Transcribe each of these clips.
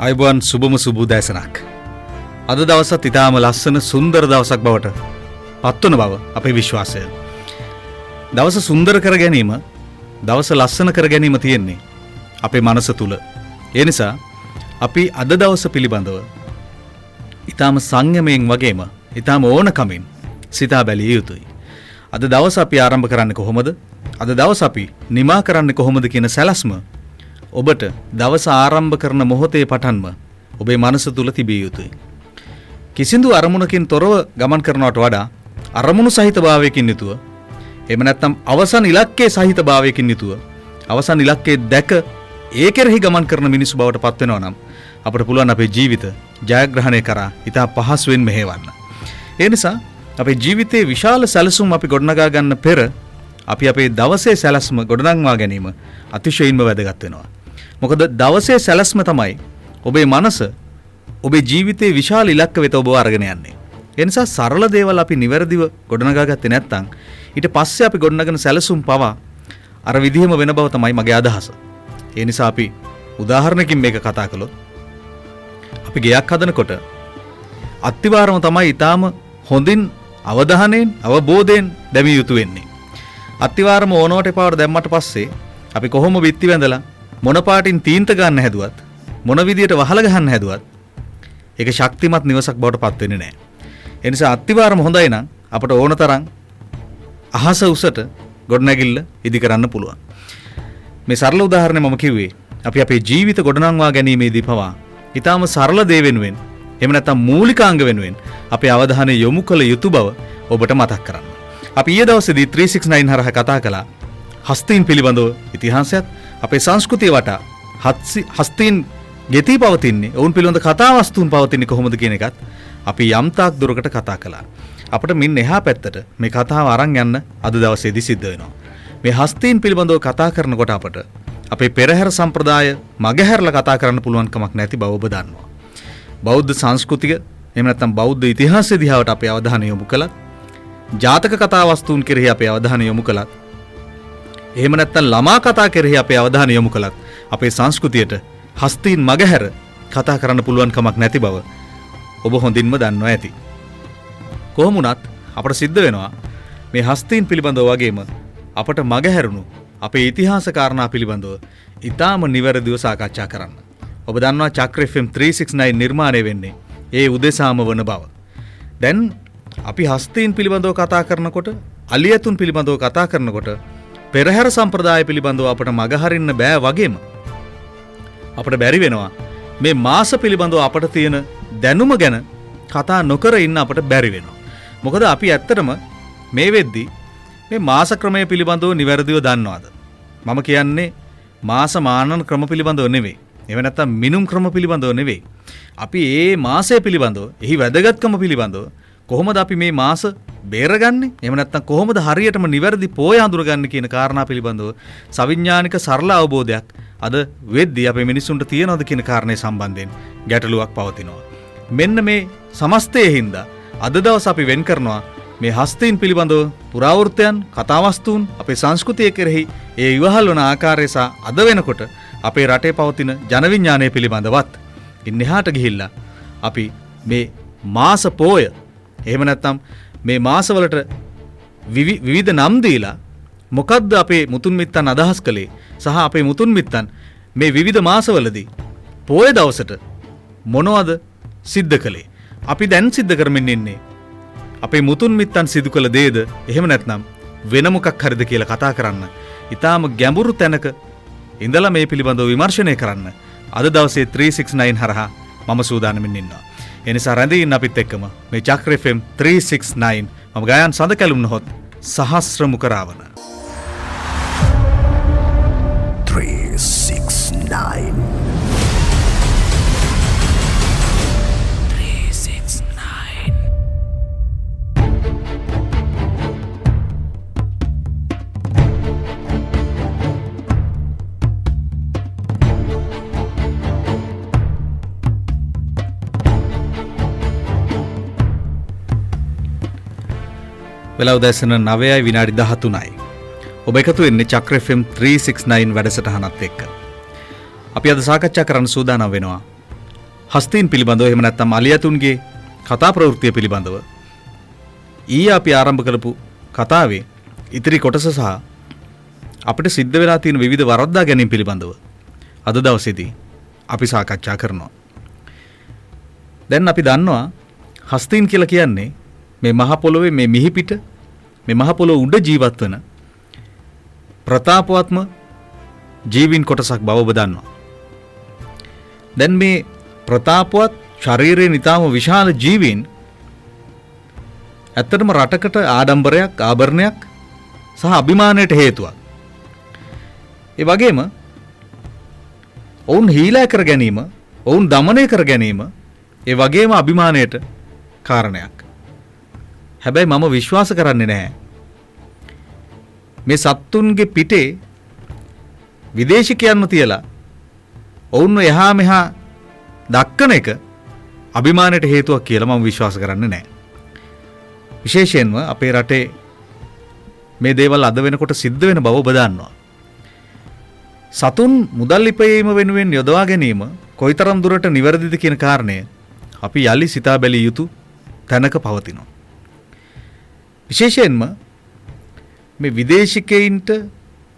අයිබෝන් සුබම සුබ දැසනක්. අද දවසත් ඉතාම ලස්සන සුන්දර දවසක් බවට පත්වන බව අපේ විශ්වාසය. දවස සුන්දර කර ගැනීම, දවස ලස්සන කර ගැනීම තියෙන්නේ අපේ මනස තුල. ඒ නිසා අපි අද දවස පිළිබඳව ඉතාම සංයමයෙන් වගේම ඉතාම ඕනකමින් සිතා බැලිය යුතුයි. අද දවස අපි ආරම්භ කරන්නේ කොහොමද? අද දවස අපි නිමා කරන්නේ කොහොමද කියන සැලැස්ම ඔබට දවස ආරම්භ කරන මොහොතේ පටන්ම ඔබේ මනස තුල තිබිය යුතුයි. කිසිදු අරමුණකින් තොරව ගමන් කරනවට වඩා අරමුණු සහිත භාවයකින් යුතුව, එහෙම නැත්නම් අවසන් ඉලක්කයේ සහිත භාවයකින් යුතුව, අවසන් ඉලක්කයේ දැක ඒ කෙරෙහි ගමන් කරන මිනිසු බවට පත් වෙනවා නම් අපිට පුළුවන් අපේ ජීවිත ජයග්‍රහණය කරා ඉතා පහසුවෙන් මෙහෙවන්න. ඒ නිසා අපේ ජීවිතයේ විශාල සැලසුම් අපි ගොඩනගා ගන්න පෙර අපි අපේ දවසේ සැලැස්ම ගොඩනංවා ගැනීම අතිශයින්ම වැදගත් වෙනවා. මොකද දවසේ සැලැස්ම තමයි ඔබේ මනස ඔබේ ජීවිතයේ විශාල ඉලක්ක වෙත ඔබව අරගෙන යන්නේ. ඒ නිසා සරල දේවල් අපි නිවැරදිව ගොඩනගා ගත්තේ නැත්නම් ඊට පස්සේ අපි ගොඩනගන සැලසුම් පවා අර විදිහම වෙන බව තමයි මගේ අදහස. ඒ නිසා අපි උදාහරණකින් මේක කතා කළොත් අපි ගෙයක් හදනකොට අත්තිවාරම තමයි ඊටාම හොඳින් අවධානයෙන් අවබෝධයෙන් දැමිය යුතු වෙන්නේ. අත්තිවාරම ඕනෝට එපාවට දැම්මට පස්සේ අපි කොහොම බිත්ති වැඳලා මොන පාටින් තීන්ත ගන්න හැදුවත් මොන විදියට වහල ගහන්න හැදුවත් ඒක ශක්තිමත් නිවසක් බවට පත් වෙන්නේ නැහැ. ඒ නිසා අත්තිවාරම හොඳයි නම් අපට ඕන තරම් අහස උසට ගොඩනැගිල්ල ඉදි කරන්න පුළුවන්. මේ සරල උදාහරණය මම කිව්වේ අපි අපේ ජීවිත ගොඩනංවා ගැනීමේදී පවා ඊටාම සරල දේ වෙනුවෙන් එහෙම නැත්නම් මූලිකාංග වෙනුවෙන් අපේ අවධානය යොමු කළ යුතු බව ඔබට මතක් කරන්න. අපි ඊයේ දවසේදී 369 හරහා කතා කළා හස්තීන් පිළිබඳව ඉතිහාසයත් අපේ සංස්කෘතිය වටා හස්තීන් ගෙතී පවතින්නේ ඔවුන් පිළිබඳ කතා වස්තුන් පවතින්නේ කොහොමද කියන එකත් අපි යම් තාක් දුරකට කතා කළා. අපිට මින් එහා පැත්තට මේ කතාව අරන් යන්න අද දවසේදී සිද්ධ වෙනවා. මේ හස්තීන් පිළිබඳව කතා කරනකොට අපට අපේ පෙරහැර සම්ප්‍රදාය මගහැරලා කතා කරන්න පුළුවන් කමක් නැති බව ඔබ දන්නවා. බෞද්ධ සංස්කෘතිය එහෙම නැත්නම් බෞද්ධ ඉතිහාසය දිහාට අපේ අවධානය යොමු කළත්, ජාතක කතා වස්තුන් කෙරෙහි අපේ අවධානය යොමු කළත්, එහෙම නැත්නම් ළමා කතා කෙරෙහි අපේ අවධානය යොමු කළත් අපේ සංස්කෘතියට හස්තීන් මගහැර කතා කරන්න පුළුවන් කමක් නැති බව ඔබ හොඳින්ම දන්නවා ඇති. කොහොම වුණත් අපට සිද්ධ වෙනවා මේ හස්තීන් පිළිබඳව වගේම අපට මගහැරුණු අපේ ඉතිහාස කාරණා පිළිබඳව ඊටාම නිවැරදිව සාකච්ඡා කරන්න. ඔබ දන්නවා චක්‍ර FM 369 නිර්මාණය වෙන්නේ ඒ උදෙසාම වන බව. දැන් අපි හස්තීන් පිළිබඳව කතා කරනකොට, අලියතුන් පිළිබඳව කතා කරනකොට පෙරහැර සම්ප්‍රදාය පිළිබඳව අපට මගහරින්න බෑ වගේම අපට බැරි වෙනවා මේ මාස පිළිබඳව අපට තියෙන දැනුම ගැන කතා නොකර ඉන්න අපට බැරි වෙනවා. මොකද අපි ඇත්තටම මේ වෙද්දී මේ මාස ක්‍රමය පිළිබඳව නිවැරදිව දන්නවද? මම කියන්නේ මාස මානන ක්‍රම පිළිබඳව නෙවෙයි. එහෙම නැත්නම් මිනුම් ක්‍රම පිළිබඳව නෙවෙයි. අපි මේ මාසය පිළිබඳව, එහි වැදගත්කම පිළිබඳව කොහොමද අපි මේ මාස බේරගන්නේ? එහෙම නැත්නම් කොහොමද හරියටම නිවැරදි පෝය හඳුනගන්නේ කියන කාරණා පිළිබඳව සවිඥානික සරල අවබෝධයක් අද වෙද්දී අපේ මිනිසුන්ට තියෙනවද කියන කාරණේ සම්බන්ධයෙන් ගැටලුවක් පවතිනවා. මෙන්න මේ සමස්තයේ හින්දා අද දවස් අපි වෙන් කරනවා මේ හස්තීන් පිළිබඳව පුරාවෘත්තයන්, කතාවස්තුන්, අපේ සංස්කෘතිය කෙරෙහි ඒ ඉවහල් වන ආකාරය සහ අද වෙනකොට අපේ රටේ පවතින ජන විඥානය පිළිබඳවත් ඉන්න එහාට ගිහිල්ලා අපි මේ මාස පෝය එහෙම නැත්නම් මේ මාසවලට විවිධ නම් දීලා මොකද්ද අපේ මුතුන් මිත්තන් අදහස් කළේ සහ අපේ මුතුන් මිත්තන් මේ විවිධ මාසවලදී පෝය දවසට මොනවද සිද්ධ කළේ? අපි දැන් සිද්ධ කරමින් ඉන්නේ අපේ මුතුන් මිත්තන් සිදු කළ දේද එහෙම නැත්නම් වෙන මොකක් හරිද කියලා කතා කරන්න ඊටාම ගැඹුරු තැනක ඉඳලා මේ පිළිබඳව විමර්ශනය කරන්න අද දවසේ 369 හරහා මම සූදානම්ින් ඉන්නවා. ඒ නිසා රැඳී ඉන්න අපිත් එක්කම මේ චක්‍ර FM 369 මම ගායන් සඳ කැලුම් නොහොත් සහස්‍ර මුඛ රාවන 369 වෙලාව දැසන 9යි විනාඩි 13යි. ඔබ එකතු වෙන්නේ චක්‍ර FM 369 වැඩසටහනත් එක්ක. අපි අද සාකච්ඡා කරන්න සූදානම් වෙනවා හස්තීන් පිළිබඳව එහෙම නැත්නම් අලියතුන්ගේ කතා ප්‍රවෘත්තිය පිළිබඳව අපි ආරම්භ කරපු කතාවේ ඉතිරි කොටස සහ අපිට සිද්ධ වෙලා තියෙන විවිධ වරද්දා ගැනීම් පිළිබඳව අද දවසේදී අපි සාකච්ඡා කරනවා. දැන් අපි දන්නවා හස්තීන් කියලා කියන්නේ මේ මහ පොළොවේ මේ මිහිපිට මේ මහ පොළොව උඩ ජීවත් වෙන ප්‍රතාපවත්ම ජීවීන් කොටසක් බව ඔබ දන්නවා. දැන් මේ ප්‍රතාපවත් ශරීරයේ නිතාම විශාල ජීවීන් ඇත්තටම රටකට ආඩම්බරයක් ආභරණයක් සහ අභිමානයට හේතුවක්. ඒ වගේම ඔවුන් හීලා කර ගැනීම, ඔවුන් দমনය කර ගැනීම ඒ වගේම අභිමානයට කාරණයක්. හැබැයි මම විශ්වාස කරන්නේ නැහැ මේ සත්තුන්ගේ පිටේ විදේශිකයන්ව තියලා ඔවුන්ව එහා මෙහා දක්කන එක අභිමානයට හේතුවක් කියලා මම විශ්වාස කරන්නේ නැහැ. විශේෂයෙන්ම අපේ රටේ මේ දේවල් අද වෙනකොට සිද්ධ වෙන බව ඔබ දන්නවා. සතුන් මුදල් ඉපයීම වෙනුවෙන් යොදවා ගැනීම කොයිතරම් දුරට නිවැරදිද කියන කාරණය අපි යලි සිතා බැලිය යුතු තැනක පවතිනවා. විශේෂයෙන්ම මේ විදේශිකයින්ට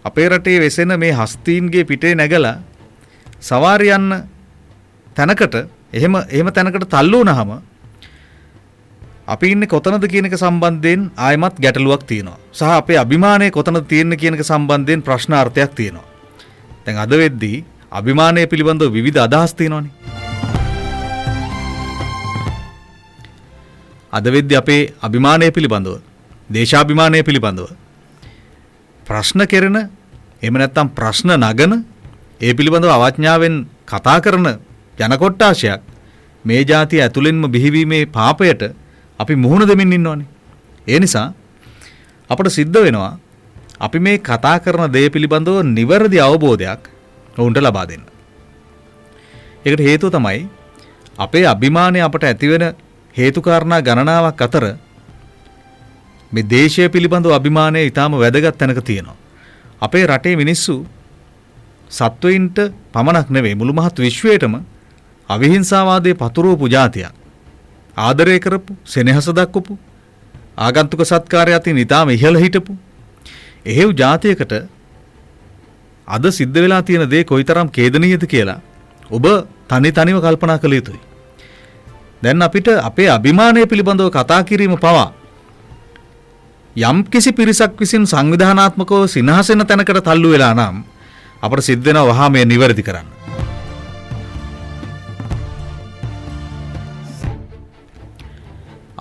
අපේ රටේ වෙසෙන මේ හස්තීන්ගේ පිටේ නැගලා සවාරි යන්න තැනකට එහෙම තැනකට තල්ලු වුණාම අපි ඉන්නේ කොතනද කියන එක සම්බන්ධයෙන් ආයමත් ගැටලුවක් තියෙනවා. සහ අපේ අභිමානය කොතනද තියෙන්නේ කියන එක සම්බන්ධයෙන් ප්‍රශ්නාර්ථයක් තියෙනවා. දැන් අද වෙද්දී අභිමානය පිළිබඳව විවිධ අදහස් තියෙනවානේ. අද වෙද්දී අපේ අභිමානය පිළිබඳව, දේශාභිමානය පිළිබඳව ප්‍රශ්න කෙරෙන එහෙම නැත්නම් ප්‍රශ්න නගන ඒ පිළිබඳව අවඥාවෙන් කතා කරන ජන කොට්ටාශයක් මේ ජාතිය ඇතුළෙන්ම බිහිවීමේ පාපයට අපි මුහුණ දෙමින් ඉන්නවනේ. ඒ නිසා අපට සිද්ධ වෙනවා අපි මේ කතා කරන දේ පිළිබඳව නිවැරදි අවබෝධයක් ඔවුන්ට ලබා දෙන්න. ඒකට හේතුව තමයි අපේ අභිමානය අපට ඇතිවෙන හේතු කාරණා ගණනාවක් අතර මේ දේශය පිළිබඳව අභිමානය ඊටාම වැදගත් තැනක තියෙනවා. අපේ රටේ මිනිස්සු සත්වයින්ට පමණක් නෙවෙයි මුළු මහත් විශ්වයටම අවිහිංසාවාදයේ පතුරවපු ජාතියක්. ආදරය කරපු, සෙනෙහස දක්වපු, ආගන්තුක සත්කාරය අතින් ඊටාම ඉහළ හිටපු එහෙව් ජාතියකට අද සිද්ධ වෙලා තියෙන දේ කොයිතරම් ඛේදනීයද කියලා ඔබ තනිව කල්පනා කළ යුතුයි. දැන් අපිට අපේ අභිමානය පිළිබඳව කතා කිරීම පවා යම් කිසි පිරිසක් විසින් සංවිධානාත්මකව සිනහසෙන තැනකට තල්ලු වෙලා නම් අපට සිද්ධ වෙනවා වහා මේ නිවැරදි කරන්න.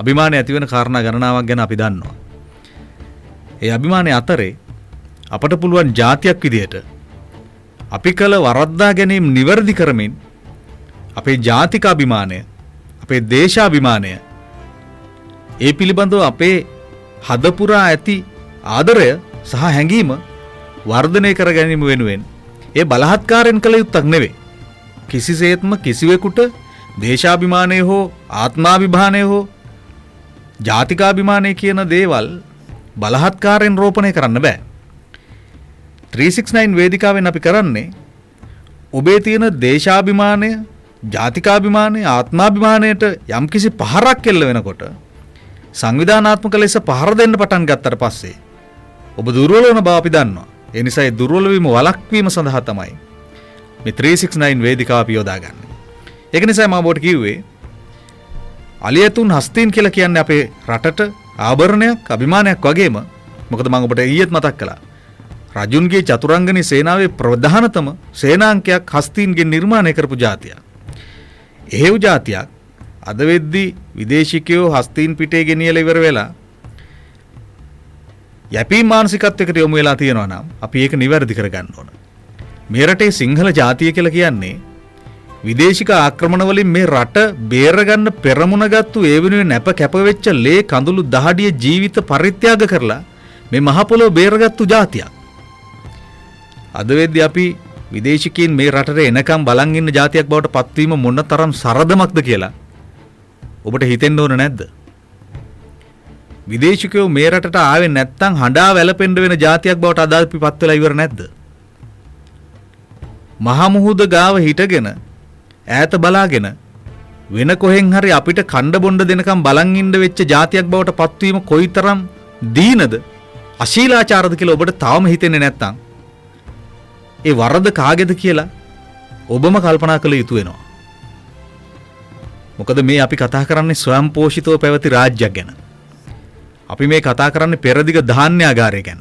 අභිමානය ඇති වෙන කාරණා ගණනාවක් ගැන අපි දන්නවා. ඒ අභිමානය අතරේ අපට පුළුවන් જાතියක් විදියට අපි කළ වරද්දා ගැනීම නිවැරදි කරමින් අපේ ජාතික අභිමානය, අපේ දේශාභිමානය ඒ පිළිබඳව අපේ හදපුරා ඇති ආදරය සහ හැඟීම වර්ධනය කර ගැනීම වෙනුවෙන් ඒ බලහත්කාරයෙන් කළ යුත්තක් නෙවෙයි. කිසිසේත්ම කිසිවෙකුට දේශාභිමානය හෝ ආත්මාභිමානය හෝ ජාතිකාභිමානය කියන දේවල් බලහත්කාරයෙන් රෝපණය කරන්න බෑ. 369 වේදිකාවෙන් අපි කරන්නේ ඔබේ තියෙන දේශාභිමානය, ජාතිකාභිමානය, ආත්මාභිමානයට යම්කිසි පහරක් එල්ල වෙනකොට සංවිධානාත්මක ලෙස පහර දෙන්න පටන් ගත්තට පස්සේ ඔබ දුර්වල වෙන බව අපි දන්නවා. ඒ නිසා ඒ දුර්වල වීම වළක්වීම සඳහා තමයි මේ 369 වේදිකාව අපි යොදාගන්නේ. ඒක නිසා මම ඔබට කිව්වේ අලියතුන් හස්තීන් කියලා කියන්නේ අපේ රටට ආභරණයක්, අභිමානයක් වගේම මොකද මම ඔබට ඊයේත් මතක් කළා. රජුන්ගේ චතුරංගනී සේනාවේ ප්‍රධානතම සේනාංකයක් හස්තීන්ගෙන් නිර්මාණය කරපු ජාතියක්. එහෙව් ජාතියක් අද වෙද්දී විදේශිකයෝ හස්තීන් පිටේ ගෙනියලා ඉවර වෙලා යැපීම් මානසිකත්වයකට යොමු වෙලා තියෙනවා නම් අපි ඒක නිවැරදි කරගන්න ඕන. මේ රටේ සිංහල ජාතිය කියලා කියන්නේ විදේශික ආක්‍රමණ වලින් මේ රට බේරගන්න පෙරමුණගත්තු ඒ වෙනුවෙන් නැප කැපවෙච්ච ලේ කඳුළු දහඩිය ජීවිත පරිත්‍යාග කරලා මේ මහ පොළොව බේරගත්තු ජාතියක්. අද වෙද්දී අපි විදේශිකයින් මේ රටට එනකම් බලන් ඉන්න ජාතියක් බවට පත්වීම මොන තරම් සරදමක්ද කියලා ඔබට හිතෙන්න ඕන නැද්ද? විදේශිකයෝ මේ රටට ආවේ නැත්තම් හඬා වැළපෙන්න වෙන ජාතියක් බවට අද අපි පත් වෙලා ඉවර නැද්ද? මහා මුහුද ගාව හිටගෙන ඈත බලාගෙන වෙන කොහෙන් හරි අපිට කණ්ඩ බොණ්ඩ දෙනකම් බලන් ඉන්න වෙච්ච જાතියක් බවට පත්වීම කොයිතරම් දීනද අශීලාචාරද කියලා ඔබට තාම හිතෙන්නේ නැත්නම් ඒ වරද කාගේද කියලා ඔබම කල්පනා කළ යුතු වෙනවා. මොකද මේ අපි කතා කරන්නේ ස්වයං පෝෂිතව පැවති රාජ්‍යයක් ගැන. අපි මේ කතා කරන්නේ පෙරදිග ධාන්‍යාගාරය ගැන.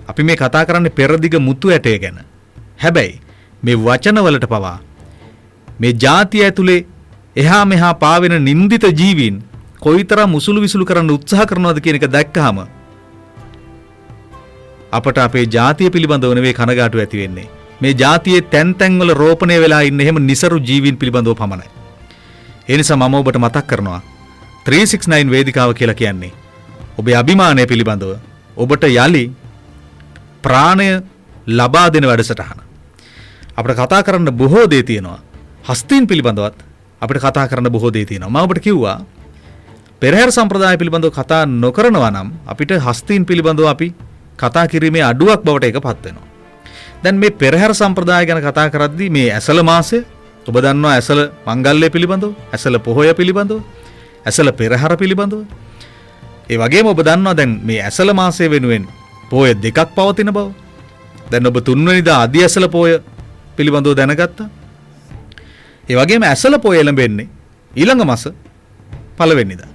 අපි මේ කතා කරන්නේ පෙරදිග මුතු ඇටය ගැන. හැබැයි මේ වචනවලට පවා මේ ජාතිය ඇතුලේ එහා මෙහා පාවෙන නින්දිත ජීවීන් කොයිතරම් උසුළු විසුළු කරන්න උත්සාහ කරනවද කියන එක දැක්කහම අපට අපේ ජාතිය පිළිබඳව නෙවෙයි කනගාටු ඇති වෙන්නේ. මේ ජාතියේ තැන් තැන්වල රෝපණය වෙලා ඉන්න එහෙම નિසරු ජීවීන් පිළිබඳව පමණයි. ඒ නිසා මම ඔබට මතක් කරනවා 369 වේදිකාව කියලා කියන්නේ ඔබේ අභිමානය පිළිබඳව ඔබට යලි ප්‍රාණය ලබා දෙන වැඩසටහන. අපිට කතා කරන්න බොහෝ දේ තියෙනවා. හස්තීන් පිළිබඳවත් අපිට කතා කරන්න බොහෝ දේ තියෙනවා. මම ඔබට කිව්වා පෙරහැර සම්ප්‍රදාය පිළිබඳව කතා නොකරනවා නම් අපිට හස්තීන් පිළිබඳව අපි කතා කිරීමේ අඩුවක් බවට ඒකපත් වෙනවා. දැන් මේ පෙරහැර සම්ප්‍රදාය ගැන කතා කරද්දී මේ ඇසල මාසය ඔබ දන්නවා ඇසල මංගල්‍ය පිළිබඳව, ඇසල පොහොය පිළිබඳව, ඇසල පෙරහැර පිළිබඳව. ඒ වගේම ඔබ දන්නවා දැන් මේ ඇසල මාසය වෙනුවෙන් පොය දෙකක් පවතින බව. දැන් ඔබ 3 වෙනිදා අදි ඇසල පොය පිළිබඳව දැනගත්තා. ඒ වගේම ඇසල පොය එළඹෙන්නේ ඊළඟ මාස පළවෙනිදා.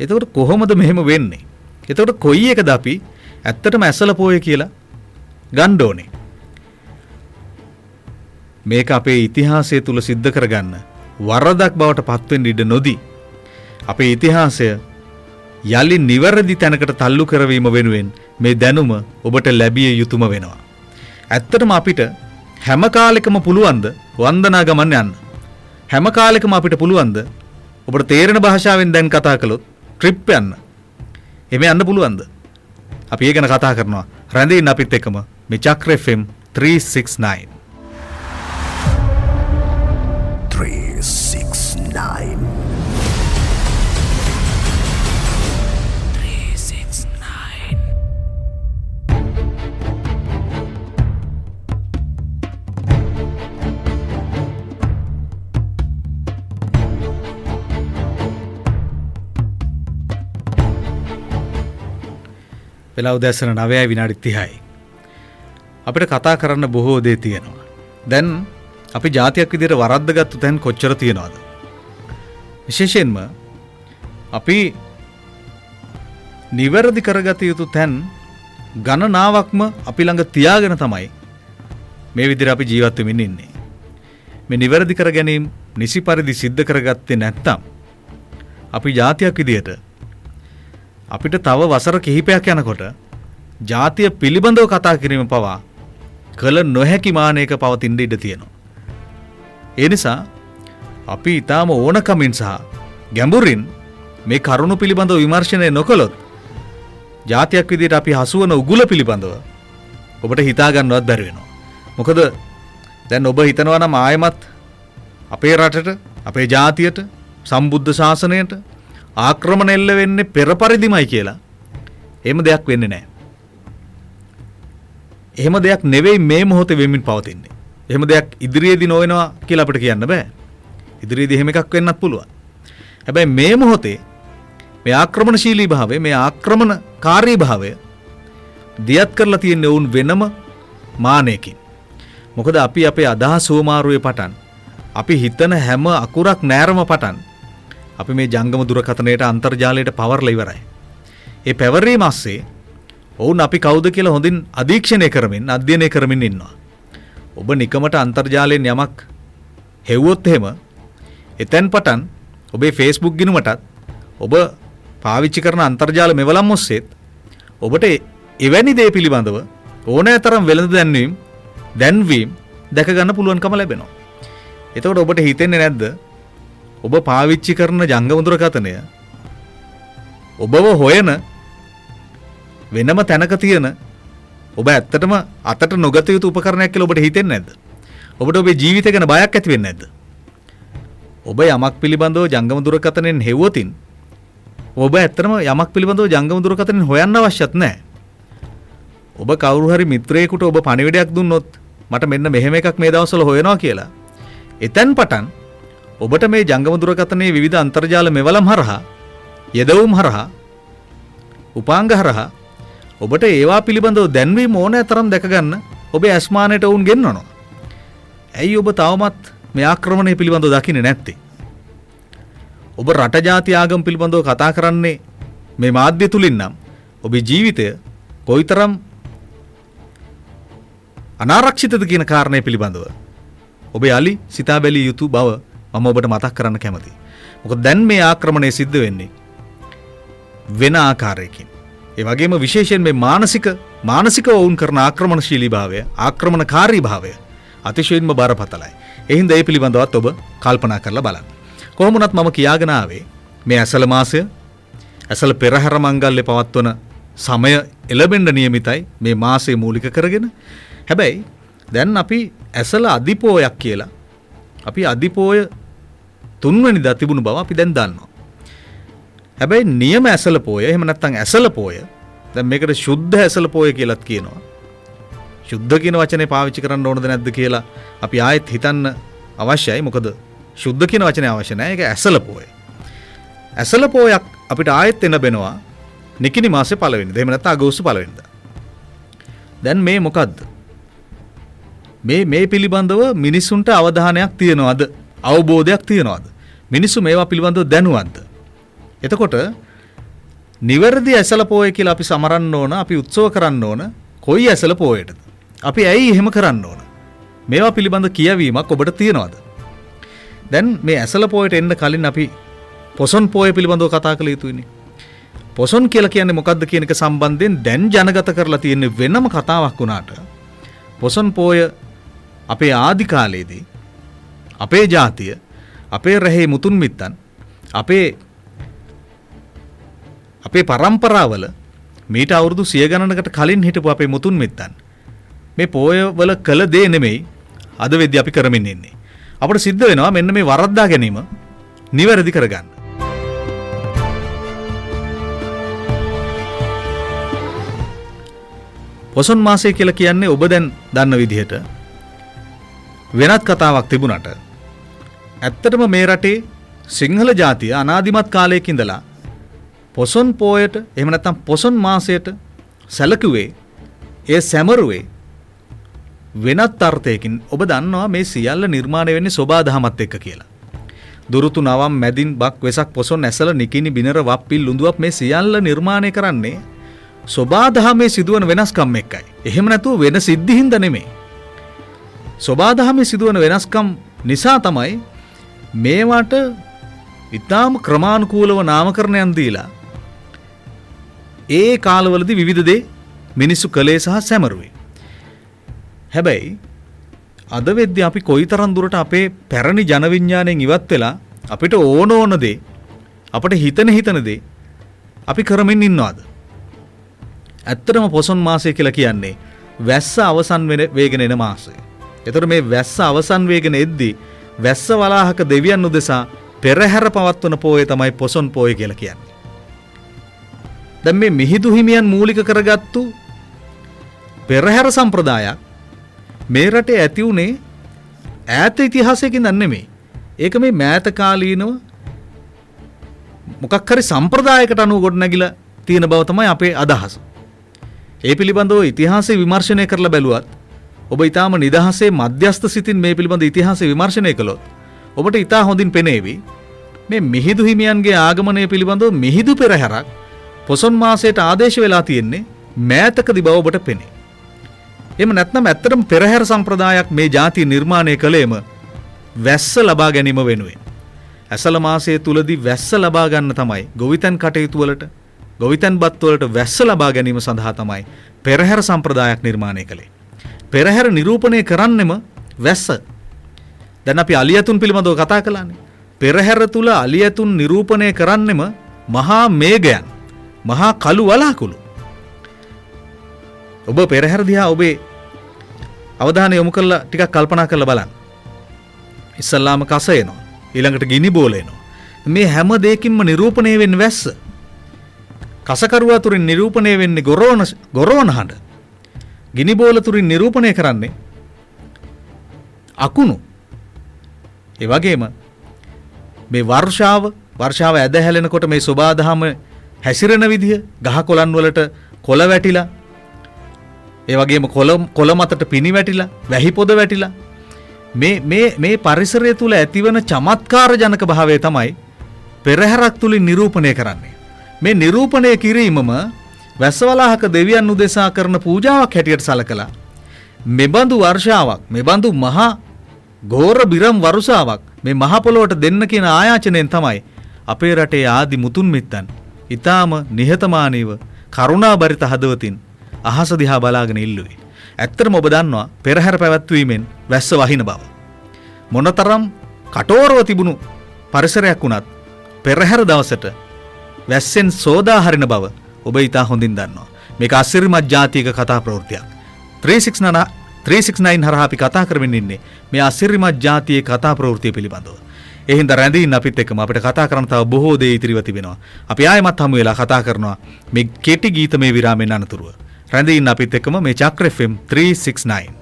එතකොට කොහොමද මෙහෙම වෙන්නේ? එතකොට කොයි එකද අපි ඇත්තටම ඇසල පොය කියලා ගන්න ඕනේ? මේක අපේ ඉතිහාසය තුල සිද්ධ කරගන්න වරදක් බවට පත්වෙන්න ඉඩ නොදී අපේ ඉතිහාසය යලි නිවැරදි තැනකට තල්ලු කරවීම වෙනුවෙන් මේ දැනුම ඔබට ලැබිය යුතුම වෙනවා. ඇත්තටම අපිට හැම කාලෙකම පුළුවන්ද වන්දනා ගමන් යන්න? හැම කාලෙකම අපිට පුළුවන්ද ඔබට තේරෙන භාෂාවෙන් දැන් කතා කළොත් ට්‍රිප් යන්න? එහෙම යන්න පුළුවන්ද? අපි ඒ ගැන කතා කරනවා. රැඳෙන්න අපිත් එක්කම මේ චක්‍ර FM 369. 369. වෙලා උදැසන 9යි විනාඩි 30යි. අපිට කතා කරන්න බොහෝ දේ තියෙනවා. දැන් අපි ජාතියක් විදිහට වරද්දගත්තු තැන් කොච්චර තියෙනවද? විශේෂයෙන්ම අපි නිවැරදි කරගත යුතු තැන් ගණනාවක්ම අපි ළඟ තියාගෙන තමයි මේ විදිහට අපි ජීවත් වෙමින් ඉන්නේ. මේ නිවැරදි කර ගැනීම නිසි පරිදි සිද්ධ කරගත්තේ නැත්නම් අපි ජාතියක් විදිහට අපිට තව වසර කිහිපයක් යනකොට ජාතිය පිළිබඳව කතා කිරීම පවා කළ නොහැකි මානයක පවතින්න ඉඩ තියෙනවා. ඒ නිසා අපි ඊටාම ඕනකමින් සහ ගැඹුරින් මේ කරුණු පිළිබඳව විමර්ශනය නොකළොත් ජාතියක් විදිහට අපි හසුවන උගුල පිළිබඳව ඔබට හිතා ගන්නවත් බැරි වෙනවා. මොකද දැන් ඔබ හිතනවා නම් ආයමත් අපේ රටට, අපේ ජාතියට, සම්බුද්ධ ශාසනයට ආක්‍රමණ එල්ල වෙන්නේ පෙර පරිදිමයි කියලා. එහෙම දෙයක් වෙන්නේ නැහැ. එහෙම දෙයක් නෙවෙයි මේ මොහොතේ වෙමින් පවතින්නේ. එහෙම දෙයක් ඉදිරියේදී නොවෙනවා කියලා අපිට කියන්න බෑ. ඉදිරියේදී එහෙම එකක් වෙන්නත් පුළුවන්. හැබැයි මේ මොහොතේ මේ ආක්‍රමණශීලී භාවය, මේ ආක්‍රමණකාරී භාවය දියත් කරලා තියෙන උන් වෙනම මානයකින්. මොකද අපි අපේ අදහස් සෝමාරුවේ පටන්, අපි හිතන හැම අකුරක් නෑරම පටන් අපි මේ ජංගම දුරකථනයට අන්තර්ජාලයට පවර්ලා ඉවරයි. ඒ පැවරීම ASCII ඔවුන් අපි කවුද කියලා හොඳින් අධීක්ෂණය කරමින්, අධ්‍යයනය කරමින් ඉන්නවා. ඔබ නිකමට අන්තර්ජාලයෙන් යමක් හෙව්වොත් එහෙම එතෙන් පටන් ඔබේ Facebook ගිණුමටත් ඔබ පාවිච්චි කරන අන්තර්ජාල මෙවලම් ඔස්සේත් ඔබට එවැනි දේ පිළිබඳව ඕනෑතරම් වෙළඳ දැන්වීම් දැක ගන්න පුළුවන්කම ලැබෙනවා. එතකොට ඔබට හිතෙන්නේ නැද්ද ඔබ පාවිච්චි කරන ජංගම දුරකථනය ඔබව හොයන වෙනම තැනක තියෙන ඔබ ඇත්තටම අතට නොගත යුතු උපකරණයක් කියලා ඔබට හිතෙන්නේ නැද්ද? ඔබට ඔබේ ජීවිතය ගැන බයක් ඇති වෙන්නේ නැද්ද? ඔබ යමක් පිළිබඳව ජංගම දුරකථනයෙන් හෙව්වොතින් ඔබ ඇත්තටම යමක් පිළිබඳව ජංගම දුරකථනයෙන් හොයන්න අවශ්‍යත් නැහැ. ඔබ කවුරු හරි මිත්‍රයෙකුට ඔබ පණිවිඩයක් දුන්නොත් මට මෙන්න මෙහෙම එකක් මේ දවස්වල හොයනවා කියලා. එතෙන් පටන් ඔබට මේ ජංගම දුරකථනයේ විවිධ අන්තර්ජාල මෙවලම් හරහා යෙදවුම් හරහා උපාංග හරහා ඔබට ඒවා පිළිබඳව දැන්වීම ඕනෑ තරම් දැක ගන්න ඔබේ ඇස්මානයට වුන් ගෙන්වනවා. ඇයි ඔබ තවමත් මේ ආක්‍රමණය පිළිබඳව දකින්නේ නැත්තේ? ඔබ රට ජාති ආගම් පිළිබඳව කතා කරන්නේ මේ මාධ්‍ය තුලින් නම් ඔබේ ජීවිතය කොයිතරම් අනාරක්ෂිතද කියන කාරණය පිළිබඳව ඔබේ අලි සිතා බැලිය යුතු බව මම ඔබට මතක් කරන්න කැමතියි. මොකද දැන් මේ ආක්‍රමණය සිද්ධ වෙන්නේ වෙන ආකාරයකින්. ඒ වගේම විශේෂයෙන් මේ මානසිකව වුන් කරන ආක්‍රමණශීලී භාවය, ආක්‍රමණකාරී භාවය අතිශයින්ම බරපතලයි. ඒ හින්දා ඒ පිළිබඳවත් ඔබ කල්පනා කරලා බලන්න. කොහොම වුණත් මම කියාගෙන ආවේ මේ ඇසළ මාසය ඇසළ පෙරහැර මංගල්‍ය පවත්වන සමය එළබෙන්න නියමිතයි මේ මාසය මූලික කරගෙන. හැබැයි දැන් අපි ඇසළ අදිපෝයක් කියලා අපි අදිපෝය 3 වෙනිදා තිබුණු බව අපි දැන් දන්නවා. හැබැයි නියම ඇසළ පෝය එහෙම නැත්නම් ඇසළ පෝය දැන් මේකට සුද්ධ ඇසළ පෝය කියලාත් කියනවා. සුද්ධ කියන වචනේ පාවිච්චි කරන්න ඕනද නැද්ද කියලා අපි ආයෙත් හිතන්න අවශ්‍යයි. මොකද සුද්ධ කියන වචනේ අවශ්‍ය නැහැ. ඒක ඇසළ පෝය. ඇසළ පෝයක් අපිට ආයෙත් එන බෙනවා නිකිණි මාසේ 1 වෙනිදා. එහෙම නැත්නම් අගෝස්තු 1 වෙනිදා. දැන් මේ මොකද්ද? මේ පිළිබඳව මිනිසුන්ට අවධානයක් තියනවද? අවබෝධයක් තියනවද? මිනිස්සු මේවා පිළිබඳව දැනුවත්ද? එතකොට නිවැරදි ඇසළ පෝය කියලා අපි සමරන්න ඕන, අපි උත්සව කරන්න ඕන කොයි ඇසළ පෝයටද? අපි ඇයි එහෙම කරන්න ඕන? මේවා පිළිබඳ කියවීමක් ඔබට තියනවද? දැන් මේ ඇසළ පෝයට එන්න කලින් අපි පොසොන් පෝය පිළිබඳව කතා කළ යුතුයිනේ. පොසොන් කියලා කියන්නේ මොකක්ද කියන එක සම්බන්ධයෙන් දැන් ජනගත කරලා තියෙන වෙනම කතාවක් වුණාට පොසොන් පෝය අපේ ආදි කාලයේදී අපේ ජාතිය, අපේ රැහේ මුතුන් මිත්තන්, අපේ පරම්පරාවල මීට අවුරුදු 100 ගණනකට කලින් හිටපු අපේ මුතුන් මිත්තන් මේ පෝයවල කළ දේ නෙමෙයි අද වෙද්දී අපි කරමින් ඉන්නේ. අපිට සිද්ධ වෙනවා මෙන්න මේ වරද්දා ගැනීම නිවැරදි කරගන්න. පොසොන් මාසය කියලා කියන්නේ ඔබ දැන් දන්න විදිහට වෙනත් කතාවක් තිබුණාට ඇත්තටම මේ රටේ සිංහල ජාතිය අනාදිමත් කාලයක ඉඳලා පොසොන් පෝයට එහෙම නැත්නම් පොසොන් මාසයට සැලකුවේ ඒ සැමරුවේ වෙනත් අර්ථයකින්. ඔබ දන්නවා මේ සියල්ල නිර්මාණය වෙන්නේ සෝබාදහමත් එක්ක කියලා. දුරුතු නවම් මැදින් බක් වෙසක් පොසොන් ඇසළ නිකිණි බිනර වප්පිල් ලුඳුවක් මේ සියල්ල නිර්මාණය කරන්නේ සෝබාදහමේ සිදුවන වෙනස්කම් එක්කයි. එහෙම නැතුව වෙන සිද්ධි හින්දා නෙමෙයි. සෝබාදහමේ සිදුවන වෙනස්කම් නිසා තමයි මේවට ඉතාම ක්‍රමානුකූලව නාමකරණයන් දීලා ඒ කාලවලදී විවිධ දේ මිනිස්සු කළේ සහ සැමරුවේ. හැබැයි අද වෙද්දී අපි කොයිතරම් දුරට අපේ පැරණි ජන විඥාණයෙන් ඉවත් වෙලා අපිට ඕන දේ අපිට හිතන දේ අපි කරමින් ඉන්නවද? ඇත්තටම පොසොන් මාසය කියලා කියන්නේ වැස්ස අවසන් වේගෙන එන මාසය. ඒතර මේ වැස්ස අවසන් වේගෙන එද්දී වැස්ස වලාහක දෙවියන් උදෙසා පෙරහැර පවත්වන පෝය තමයි පොසොන් පෝය කියලා කියන්නේ. දැන් මේ මිහිඳු හිමියන් මූලික කරගත්තු පෙරහැර සම්ප්‍රදායක් මේ රටේ ඇති උනේ ඈත ඉතිහාසයකින් නෙමෙයි. ඒක මේ මෑත කාලීනව මොකක් හරි සම්ප්‍රදායකට අනුව ගොඩනැගිලා තියෙන බව තමයි අපේ අදහස. ඒ පිළිබඳව ඉතිහාසය විමර්ශනය කරලා බැලුවත් ඔබ ඊටාම නිදහසේ මධ්‍යස්ථ සිතින් මේ පිළිබඳ ඉතිහාසය විමර්ශනය කළොත් ඔබට ඊටා හොඳින් පෙනේවි මේ මිහිඳු හිමියන්ගේ ආගමනය පිළිබඳව මිහිඳු පෙරහැරක් පොසොන් මාසයට ආදේශ වෙලා තියෙන්නේ මෑතකදී බව ඔබට පෙනේ. එහෙම නැත්නම් ඇත්තටම පෙරහැර සම්ප්‍රදායක් මේ ජාතිය නිර්මාණය කළේම වැස්ස ලබා ගැනීම වෙනුවෙන්. ඇසළ මාසයේ තුලදී වැස්ස ලබා ගන්න තමයි ගොවිතැන් කටයුතු වලට ගොවිතැන්පත් වලට වැස්ස ලබා ගැනීම සඳහා තමයි පෙරහැර සම්ප්‍රදායක් නිර්මාණය කළේ. පෙරහැර නිරූපණය කරන්නෙම වැස්ස. දැන් අපි අලියතුන් පිළිබඳව කතා කළානේ. පෙරහැර තුල අලියතුන් නිරූපණය කරන්නෙම මහා මේඝයන්, මහා කළු වලාකුළු. ඔබ පෙරහැර දිහා ඔබේ අවධානය යොමු කරලා ටිකක් කල්පනා කරලා බලන්න. ඉස්සල්ලාම කස එනවා, ඊළඟට ගිනි බෝල එනවා. මේ හැම දෙයකින්ම නිරූපණය වෙන්නේ වැස්ස. කසකරුවා තුරින් නිරූපණය වෙන්නේ ගොරවන හඬ. ගිනි බෝල තුරින් නිරූපණය කරන්නේ අකුණු. ඒ වගේම මේ වර්ෂාව ඇද හැලෙනකොට මේ සෝබාදහම හැසිරෙන විදිය, ගහ කොළන් වලට කොළ වැටිලා, ඒ වගේම කොළ මතට පිනි වැටිලා, වැහි පොද වැටිලා, මේ පරිසරය තුල ඇතිවන චමත්කාර ජනක භාවය තමයි පෙරහැරක් තුලින් නිරූපණය කරන්නේ. මේ නිරූපණය කිරීමම වැස්සවලාහක දෙවියන් උදෙසා කරන පූජාවක් හැටියට සලකලා මෙබඳු වර්ෂාවක්, මෙබඳු මහා ගෝර බිරම් වරුසාවක් මේ මහ පොළොවට දෙන්න කියන ආයාචනයෙන් තමයි අපේ රටේ ආදි මුතුන් මිත්තන් ඊටාම නිහතමානීව කරුණාබරිත හදවතින් අහස දිහා බලාගෙන ඉල්ලුවේ. ඇත්තටම ඔබ දන්නවා පෙරහැර පැවැත්වීමෙන් වැස්ස වහින බව. මොනතරම් කටෝරව තිබුණු පරිසරයක් වුණත් පෙරහැර දවසට වැස්සෙන් සෝදා හරින බව ඔබ ඊට හොඳින් දන්නවා. මේක අසිරිමත් ජාතික කතා ප්‍රවෘත්තියක්. 369 හරහා අපි කතා කරමින් ඉන්නේ මේ අසිරිමත් ජාතියේ කතා ප්‍රවෘත්තිය පිළිබඳව. ඒ හින්දා රැඳින්න අපිත් එක්කම අපිට කතා කරන්න තව බොහෝ දේ ඉතිරිව තිබෙනවා. අපි ආයෙමත් හමු වෙලා කතා කරනවා මේ කෙටි ගීතමය විරාමයෙන් අනතුරුව. රැඳින්න අපිත් එක්කම මේ චක්‍ර FM 369.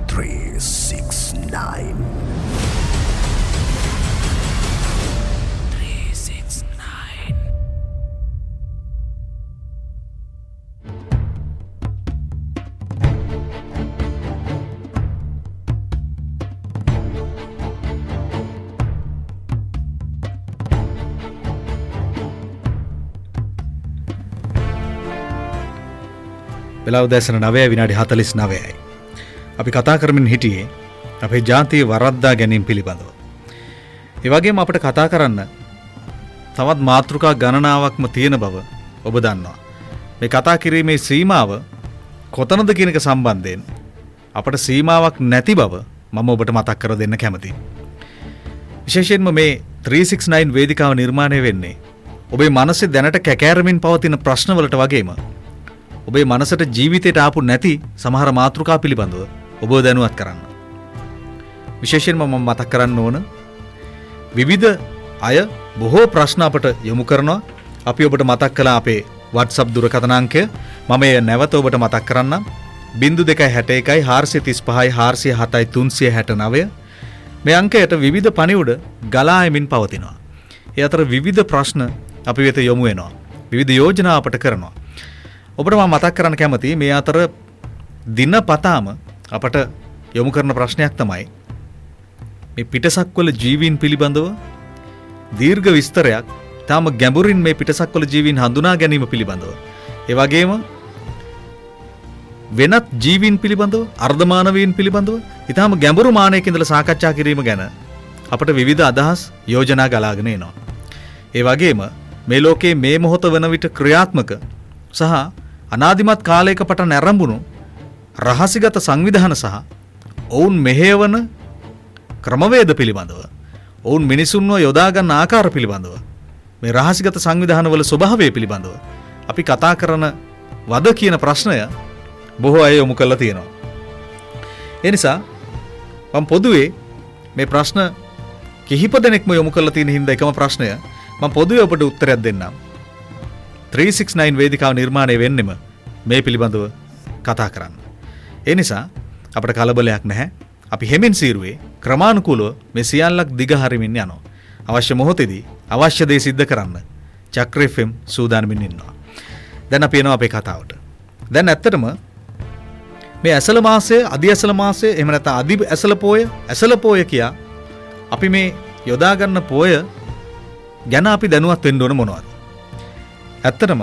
369 වෙලාව දැසන 9:49යි. අපි කතා කරමින් හිටියේ අපේ ජාතිය වරද්දා ගැනීම පිළිබඳව. ඒ වගේම අපිට කතා කරන්න තවත් මාතෘකා ගණනාවක්ම තියෙන බව ඔබ දන්නවා. මේ කතා කිරීමේ සීමාව කොතනද කියන එක සම්බන්ධයෙන් අපට සීමාවක් නැති බව මම ඔබට මතක් කර දෙන්න කැමතියි. විශේෂයෙන්ම මේ 369 වේදිකාව නිර්මාණය වෙන්නේ ඔබේ මනසේ දැනට කැකෑරමින් පවතින ප්‍රශ්නවලට වගේම ඔබේ මනසට ජීවිතයට ආපු නැති සමහර මාතෘකා පිළිබඳව ඔබ දැනුවත් කරන්න. විශේෂයෙන්ම මම මතක් කරන්න ඕන විවිධ අය බොහෝ ප්‍රශ්න අපට යොමු කරනවා. අපි ඔබට මතක් කළා අපේ WhatsApp දුරකථන අංකය. මම එය නැවත ඔබට මතක් කරන්නම්. 0261 435 407 369. මේ අංකයට විවිධ පණිවුඩ ගලා එමින් පවතිනවා. ඒ අතර විවිධ ප්‍රශ්න අපි වෙත යොමු වෙනවා. විවිධ යෝජනා අපට කරනවා. ඔබට මම මතක් කරන්න කැමතියි මේ අතර දිනපතාම අපට යොමු කරන ප්‍රශ්නයක් තමයි මේ පිටසක්වල ජීවීන් පිළිබඳව දීර්ඝ විස්තරයක් තාම ගැඹුරින් මේ පිටසක්වල ජීවීන් හඳුනා ගැනීම පිළිබඳව ඒ වගේම වෙනත් ජීවීන් පිළිබඳව අර්ධමානවීන් පිළිබඳව ඊටාම ගැඹුරු මානයක ඉඳලා සාකච්ඡා කිරීම ගැන අපට විවිධ අදහස් යෝජනා ගලාගෙන එනවා. ඒ වගේම මේ ලෝකයේ මේ මොහොත වන විට ක්‍රියාත්මක සහ අනාදිමත් කාලයක පටන් ආරම්භුණු රහසිගත සංවිධාන සහ ඔවුන් මෙහෙයවන ක්‍රමවේද පිළිබඳව ඔවුන් මිනිසුන්ව යොදා ගන්න ආකාර පිළිබඳව මේ රහසිගත සංවිධානවල ස්වභාවය පිළිබඳව අපි කතා කරන වද කියන ප්‍රශ්නය බොහෝ අය යොමු කරලා තියෙනවා. ඒ නිසා මම පොදුවේ මේ ප්‍රශ්න කිහිප දෙනෙක්ම යොමු කරලා තියෙන හින්දා එකම ප්‍රශ්නය මම පොදුවේ ඔබට උත්තරයක් දෙන්නම්. 369 වේදිකාව නිර්මාණය වෙන්නෙම මේ පිළිබඳව කතා කරන්න. ඒ නිසා අපට කලබලයක් නැහැ. අපි හෙමින් සීරුවේ ක්‍රමානුකූලව මේ සියල්ලක් දිගහරිමින් යනවා. අවශ්‍ය මොහොතේදී අවශ්‍ය දේ සිද්ධ කරන්න චක්‍ර FM සූදානම්ින් ඉන්නවා. දැන් අපි එනවා අපේ කතාවට. දැන් ඇත්තටම මේ ඇසල මාසය, අදි ඇසල මාසය, එහෙම නැත්නම් අදි ඇසල පෝය, ඇසල පෝය කියා අපි මේ යොදා ගන්න පෝය ගැන අපි දැනුවත් වෙන්න ඕන මොනවද? ඇත්තටම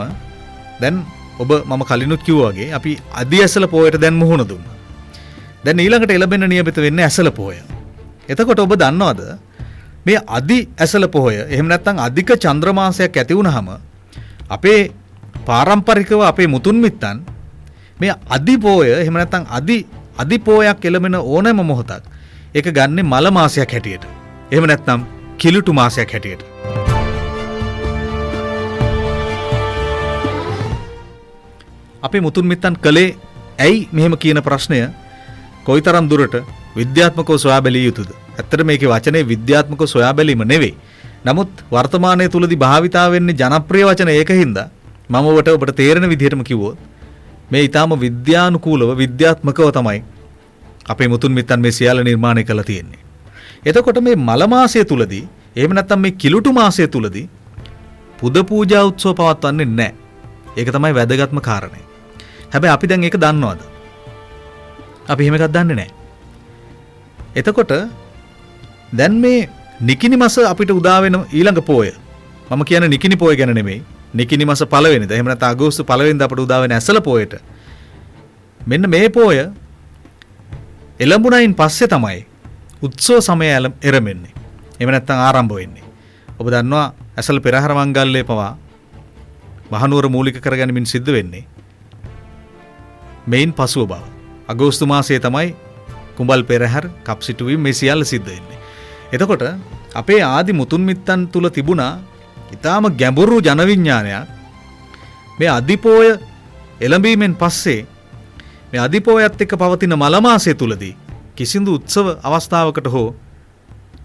දැන් ඔබ මම කලිනුත් කිව්වා වගේ අපි අදි ඇසල පෝයට දැන් මුහුණ දුන්නා. දැන් ඊළඟට එළඹෙන්න නියමිත වෙන්නේ ඇසල පෝය. එතකොට ඔබ දන්නවද මේ අදි ඇසල පෝය එහෙම නැත්නම් අධික චන්ද්‍ර මාසයක් ඇති වුනහම අපේ පාරම්පරිකව අපේ මුතුන් මිත්තන් මේ අදි පෝය එහෙම නැත්නම් අදි පෝයක් එළඹෙන ඕනෑම මොහොතක් ඒක ගන්නෙ මල මාසයක් හැටියට. එහෙම නැත්නම් කිලුටු මාසයක් හැටියට. අපේ මුතුන් මිත්තන් කලේ ඇයි මෙහෙම කියන ප්‍රශ්නය කොයිතරම් දුරට විද්‍යාත්මකව සොයා බැලිය යුතුද? ඇත්තට මේකේ වචනේ විද්‍යාත්මකව සොයා බැලීම නෙවෙයි. නමුත් වර්තමානයේ තුලදී භාවිතා වෙන්නේ ජනප්‍රිය වචන ඒකින්ද මම ඔබට තේරෙන විදිහටම කිව්වොත් මේ ඊටාම විද්‍යානුකූලව විද්‍යාත්මකව තමයි අපේ මුතුන් මිත්තන් මේ සියල්ල නිර්මාණය කරලා තියෙන්නේ. එතකොට මේ මල මාසය තුලදී එහෙම නැත්නම් මේ කිලුටු මාසය තුලදී පුද පූජා උත්සව පවත්වන්නේ නැහැ. ඒක තමයි වැදගත්ම කාරණය. හැබැයි අපි දැන් ඒක දන්නවද? අපි එහෙම එකක් දන්නේ නැහැ. එතකොට දැන් මේ නිකිනි මාස අපිට උදා වෙන ඊළඟ පෝය. මම කියන්නේ නිකිනි පෝය ගැන නෙමෙයි. නිකිනි මාස පළවෙනිදා. එහෙම නැත්නම් අගෝස්තු පළවෙනිදා අපිට උදා වෙන ඇසළ පෝයට. මෙන්න මේ පෝය එළඹුණයින් පස්සේ තමයි උත්සව සමය එරෙන්නේ. එහෙම නැත්නම් ආරම්භ වෙන්නේ. ඔබ දන්නවා ඇසළ පෙරහර මංගල්‍යය පවා මහනුවර මූලික කරගැනීමෙන් සිද්ධ වෙන්නේ මේන් පසුව බව. අගෝස්තු මාසයේ තමයි කුඹල් පෙරහර කප්සිටුවීම මේ සියල්ල සිද්ධ වෙන්නේ. එතකොට අපේ ආදි මුතුන් මිත්තන් තුල තිබුණා ඊටාම ගැඹුරු ජන විඥානයක්. මේ අදිපෝය එළඹීමෙන් පස්සේ මේ අදිපෝයත් එක්ක පවතින මල මාසය තුලදී කිසිදු උත්සව අවස්ථාවකට හෝ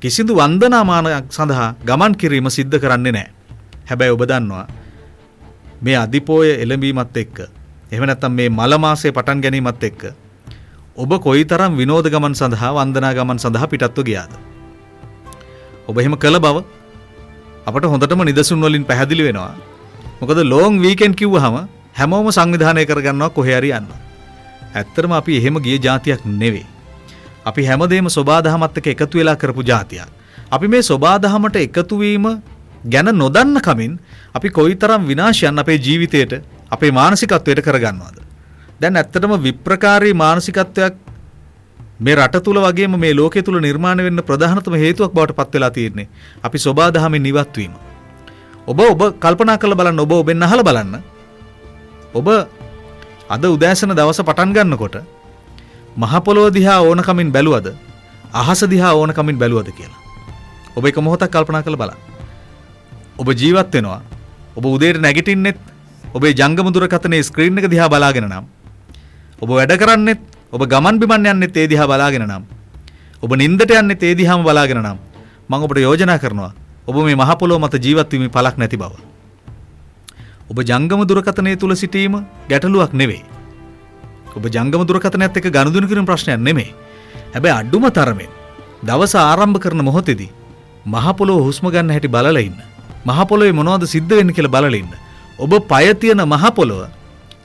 කිසිදු වන්දනාමානයක් සඳහා ගමන් කිරීම සිද්ධ කරන්නේ නැහැ. හැබැයි ඔබ දන්නවා මේ අදිපෝය එළඹීමත් එක්ක එහෙම නැත්නම් මේ මල මාසයේ පටන් ගැනීමත් එක්ක ඔබ කොයිතරම් විනෝද ගමන් සඳහා වන්දනා ගමන් සඳහා පිටත්ව ගියාද? ඔබ එහෙම කළ බව අපට හොඳටම නිදසුන් වලින් පැහැදිලි වෙනවා. මොකද ලොන් වීකෙන්ඩ් කිව්වහම හැමෝම සංවිධානය කරගන්නවා කොහේ හරි යන්න. ඇත්තටම අපි එහෙම ගිය જાතියක් නෙවෙයි. අපි හැමදේම සෝබාදහමත් එක්ක එකතු වෙලා කරපු જાතියක්. අපි මේ සෝබාදහමට එකතු වීම ගැන නොදන්න කමින් අපි කොයිතරම් විනාශයන් අපේ ජීවිතයට අපේ මානසිකත්වයට කරගන්නවද? දැන් ඇත්තටම විප්‍රකාරී මානසිකත්වයක් මේ රට තුල වගේම මේ ලෝකයේ තුල නිර්මාණය වෙන්න ප්‍රධානතම හේතුවක් බවට පත් වෙලා තියෙන්නේ අපි සෝබාදහමෙන් ඉවත් වීම. ඔබ කල්පනා කරලා බලන්න, ඔබෙන් අහලා බලන්න. ඔබ අද උදෑසන දවස පටන් ගන්නකොට මහ පොළොව දිහා ඕන කමින් බැලුවද? අහස දිහා ඕන කමින් බැලුවද කියලා. ඔබ එක මොහොතක් කල්පනා කරලා බලන්න. ඔබ ජීවත් වෙනවා. ඔබ උදේට නැගිටින්නෙත් ඔබේ ජංගම දුරකථනයේ ස්ක්‍රීන් එක දිහා බලාගෙන නම්. ඔබ වැඩ කරන්නෙත් ඔබ ගමන් බිමන් යන්නෙත් ඒ දිහා බලාගෙන නම්. ඔබ නිින්දට යන්නෙත් ඒ දිහාම බලාගෙන නම්. මම ඔබට යෝජනා කරනවා ඔබ මේ මහ පොළොව මත ජීවත් වීමේ පළක් නැති බව. ඔබ ජංගම දුරකථනයේ තුල සිටීම ගැටලුවක් නෙවෙයි. ඔබ ජංගම දුරකථනයත් එක්ක ගනුදෙනු කිරීම ප්‍රශ්නයක් නෙමෙයි. හැබැයි අඩුම තරමෙන් දවස ආරම්භ කරන මොහොතේදී මහ පොළොව හුස්ම ගන්න හැටි බලලා ඉන්න. මහ පොළොවේ මොනවද සිද්ධ වෙන්නේ කියලා බලලා ඉන්න. ඔබ පය තියෙන මහ පොළොව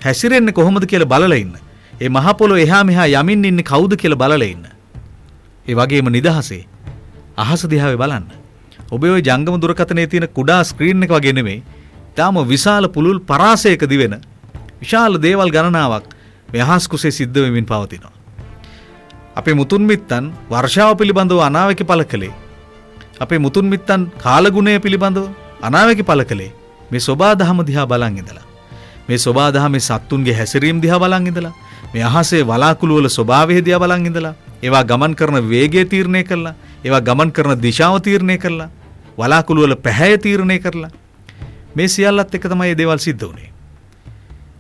හැසිරෙන්නේ කොහොමද කියලා බලලා ඉන්න. ඒ මහ පොළොව එහා මෙහා යමින් ඉන්නේ කවුද කියලා බලලා ඉන්න. ඒ වගේම නිදහසේ අහස දිහාවේ බලන්න. ඔබේ ওই ජංගම දුරකථනයේ තියෙන කුඩා ස්ක්‍රීන් එක වගේ නෙමෙයි. තාම විශාල පුළුල් පරාසයක දිවෙන විශාල දේවල් ගණනාවක් මේ අහස් කුසේ සිද්ධ වෙමින් පවතිනවා. අපේ මුතුන් මිත්තන් වර්ෂාව පිළිබඳව අනාවැකි පළ කළේ. අපේ මුතුන් මිත්තන් කාලගුණය පිළිබඳව අනාවැකි පළ කළේ මේ සෝබාදහම දිහා බලන් ඉඳලා. මේ සෝබාදහමේ සත්තුන්ගේ හැසිරීම දිහා බලන් ඉඳලා. මේ අහසේ වලාකුළු වල ස්වභාවය දිහා බලන් ඉඳලා. ඒවා ගමන් කරන වේගය තීරණය කරලා, ඒවා ගමන් කරන දිශාව තීරණය කරලා, වලාකුළු වල පැහැය තීරණය කරලා මේ සියල්ලත් එක තමයි මේ දේවල් සිද්ධ වුනේ.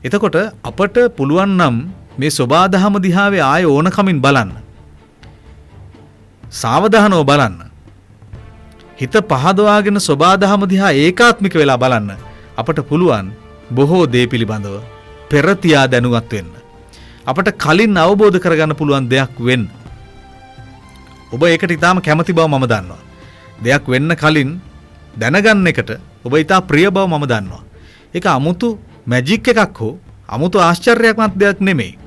එතකොට අපට පුළුවන් නම් මේ සෝබාදහම දිහාවේ ආය ඕන කමින් බලන්න. සාවධානව බලන්න. හිත පහදවාගෙන සෝබාදහම දිහා ඒකාත්මික වෙලා බලන්න. අපට පුළුවන් බොහෝ දේ පිළිබඳව පෙර තියා දැනුවත් වෙන්න. අපට කලින් අවබෝධ කරගන්න පුළුවන් දෙයක් වෙන්න. ඔබ ඒකට ඊටාම කැමති බව මම දන්නවා. දෙයක් වෙන්න කලින් දැනගන්න එකට ඔබ ඊටා ප්‍රිය බව මම දන්නවා. ඒක අමුතු මැජික් එකක් හෝ අමුතු ආශ්චර්යයක්වත් දෙයක් නෙමෙයි.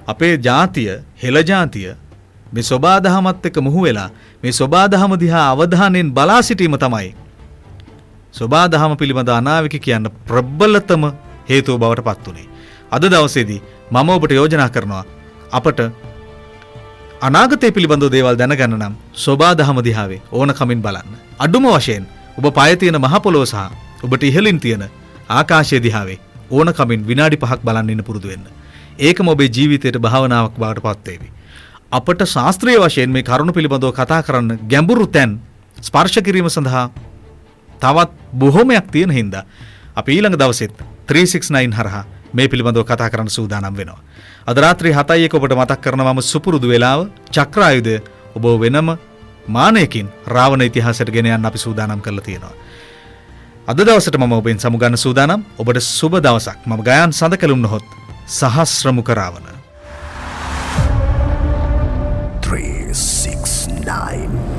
අපේ ජාතිය, හෙළ ජාතිය මේ සෝබාදහමත් එක්ක මුහු වෙලා මේ සෝබාදහම දිහා අවධානයෙන් බලා සිටීම තමයි සෝබාදහම පිළිබඳ අනාවැකි කියන්න ප්‍රබලතම හේතුව බවට පත් උනේ. අද දවසේදී මම ඔබට යෝජනා කරනවා අපට අනාගතය පිළිබඳව දේවල් දැනගන්න නම් සෝබාදහම දිහාවේ ඕන කමින් බලන්න. අඩුම වශයෙන් ඔබ පය තියෙන මහ පොළොව සහ ඔබට ඉහළින් තියෙන ආකාශය දිහාවේ ඕන කමින් විනාඩි 5ක් බලන්න ඉන්න පුරුදු වෙන්න. ඒකම ඔබේ ජීවිතයට භාවනාවක් බවට පත් වේවි. අපට ශාස්ත්‍රීය වශයෙන් මේ කරුණු පිළිබඳව කතා කරන්න ගැඹුරු තැන් ස්පර්ශ කිරීම සඳහා තවත් බොහොමයක් තියෙන හින්දා අපි ඊළඟ දවසෙත් 369 හරහා මේ පිළිබඳව කතා කරන්න සූදානම් වෙනවා. අද රාත්‍රී 7:00 ඔබට මතක් කරනවා මම සුපුරුදු වෙලාව චක්‍රායුධය ඔබ වෙනම මානයකින් රාවණ ඉතිහාසයට ගෙන යන්න අපි සූදානම් කරලා තියෙනවා. අද දවසට මම ඔබෙන් සමුගන්න සූදානම්. ඔබට සුබ දවසක්. මම ගයාන් සඳකලුන්නොත් සහස්‍රමුඛ රාවණ 369